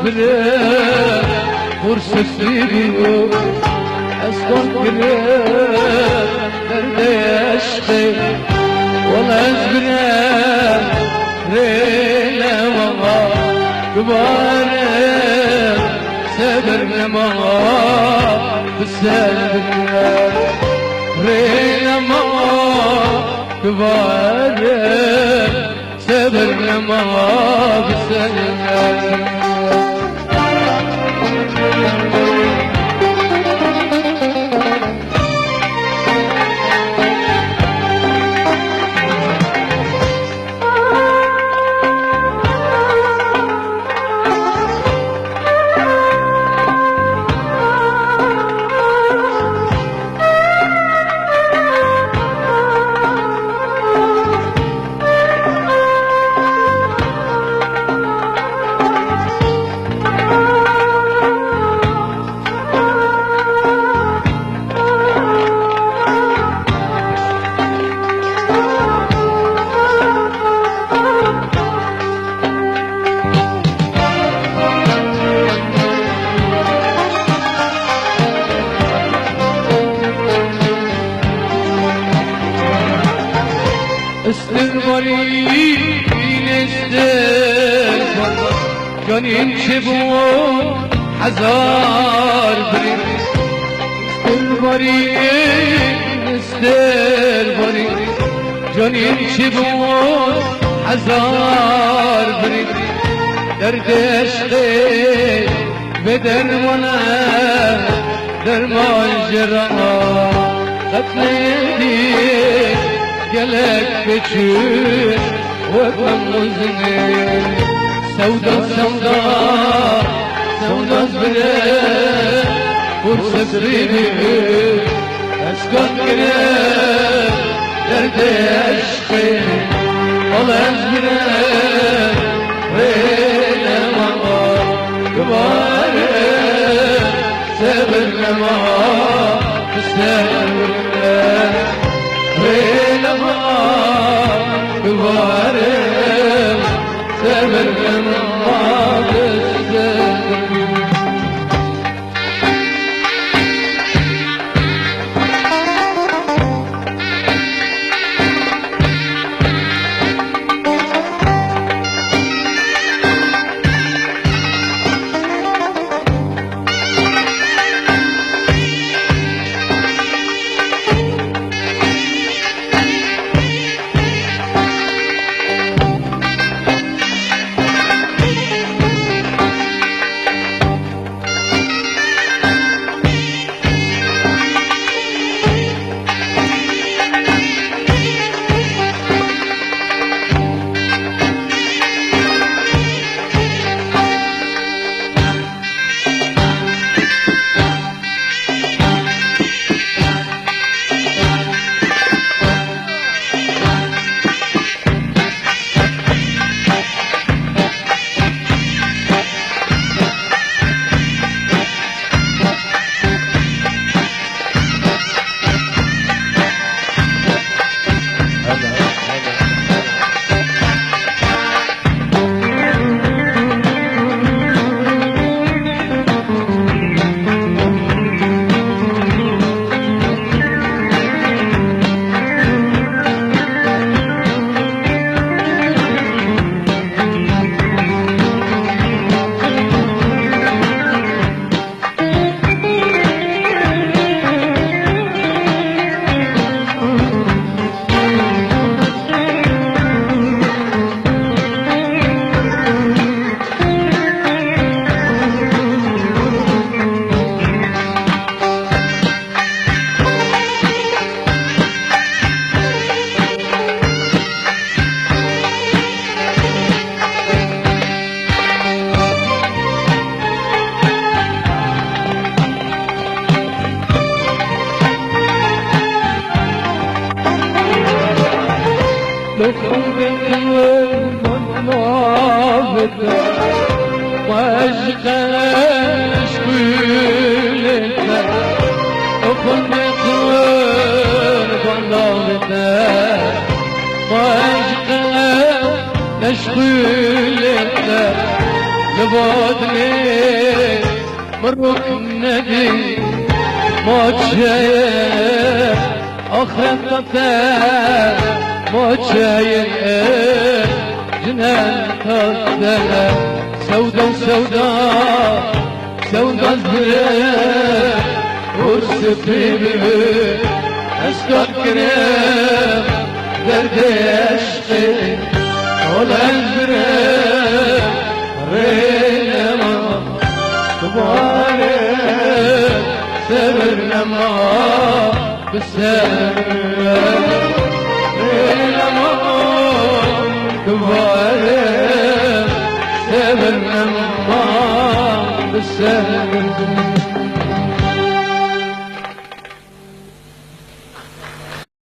بره فرصة بيو أسكن بره درد عشقي والله أزبره رينا ماما كبارة سبرنا ماما بالسلبنا رينا ماما كبارة سبرنا ماما بالسلبنا استغفري استغفر جانين شبون حزار بريد استغفري استغفري جانين شبون حزار بريد درد عشقي بدرمانه درمان جراح قتل يديك قلك بشوش وكم مزني سودا سودا سودا زبرة فرصة بريدي أسكن قلب درد عشقي والله زبرة رينا ماما كبارة سبرنا ماما بسبرنا رينا ماما كبارة سبرنا ماما بسبرنا واشقاش كلك وخلق والله واشقاش كلك لبودني مروك النبي موت شايل آخر الطفل موت شايل جنان تصدق سودا وسودا سودا الزرق والسفينة أسكت كريم درد عشقي ولا الزرق رينا تبارك سبرنا ما بالسبر رينا ما تبارك سبرنا ما بالسبر